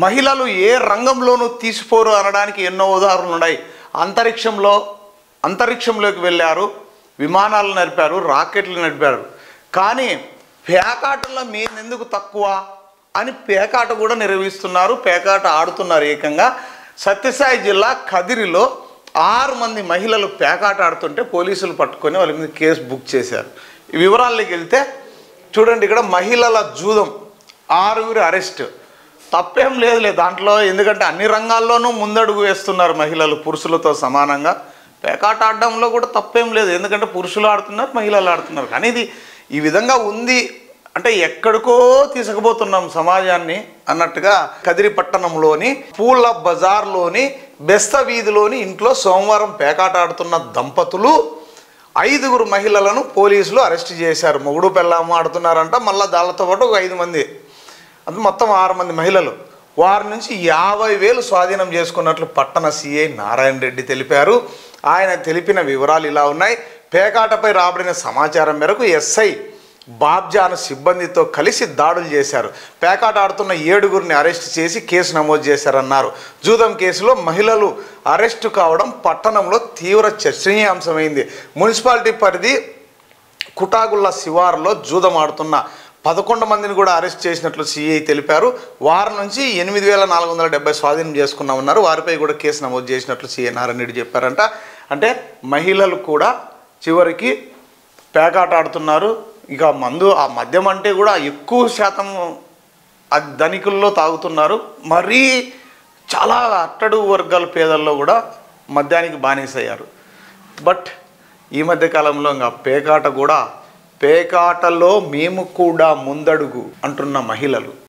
మహిళలు ఏ రంగంలోనూ తీసిపోరు అనడానికి ఎన్నో ఉదాహరణలు ఉన్నాయి. అంతరిక్షంలోకి వెళ్ళారు, విమానాలు నడిపారు, రాకెట్లు నడిపారు. కానీ పేకాటలో మేమెందుకు తక్కువ అని పేకాట కూడా నిర్వహిస్తున్నారు, పేకాట ఆడుతున్నారు. ఏకంగా సత్యసాయి జిల్లా కదిరిలో 6 మంది మహిళలు పేకాట ఆడుతుంటే పోలీసులు పట్టుకొని వాళ్ళ మీద కేసు బుక్ చేశారు. ఈ వివరాల్లోకి వెళ్తే చూడండి, ఇక్కడ మహిళల జూదం 6 అరెస్ట్. తప్పేం లేదులే దాంట్లో, ఎందుకంటే అన్ని రంగాల్లోనూ ముందడుగు వేస్తున్నారు మహిళలు పురుషులతో సమానంగా. పేకాట ఆడడంలో కూడా తప్పేం లేదు, ఎందుకంటే పురుషులు ఆడుతున్నారు, మహిళలు ఆడుతున్నారు. కానీ ఇది ఈ విధంగా ఉంది అంటే ఎక్కడికో తీసుకుపోతున్నాం సమాజాన్ని అన్నట్టుగా కదిరి పట్టణంలోని పూల బజార్లోని బెస్త వీధిలోని ఇంట్లో సోమవారం పేకాట ఆడుతున్న దంపతులు 5 మహిళలను పోలీసులు అరెస్ట్ చేశారు. మొగుడు పెళ్ళాము ఆడుతున్నారంట, మళ్ళీ దాళ్ళతో పాటు ఒక 5 మంది, అది మొత్తం 6 మంది మహిళలు. వారి నుంచి 50,000 స్వాధీనం చేసుకున్నట్లు పట్టణ సిఐ నారాయణ రెడ్డి తెలిపారు. ఆయన తెలిపిన వివరాలు ఇలా ఉన్నాయి. పేకాటపై రాబడిన సమాచారం మేరకు ఎస్ఐ బాబ్జాను సిబ్బందితో కలిసి దాడులు చేశారు. పేకాట ఆడుతున్న 7 అరెస్ట్ చేసి కేసు నమోదు చేశారన్నారు. జూదం కేసులో మహిళలు అరెస్టు కావడం పట్టణంలో తీవ్ర చర్చనీయాంశమైంది. మున్సిపాలిటీ పరిధి కుటాగుళ్ళ శివారులో జూదం ఆడుతున్న 11 మందిని కూడా అరెస్ట్ చేసినట్లు సిఐ తెలిపారు. వారి నుంచి 8,470 స్వాధీనం చేసుకున్నామన్నారు. వారిపై కూడా కేసు నమోదు చేసినట్లు సిఐ నారాయణ రెడ్డి చెప్పారంట. అంటే మహిళలు కూడా చివరికి పేకాట ఆడుతున్నారు. ఇక ఆ మద్యం అంటే కూడా ఎక్కువ శాతం ధనికుల్లో తాగుతున్నారు. మరీ చాలా అట్టడుగు వర్గాల పేదల్లో కూడా మద్యానికి బానిసయ్యారు. బట్ ఈ మధ్యకాలంలో ఇంకా పేకాటలో మేము కూడా ముందడుగు అంటున్న మహిళలు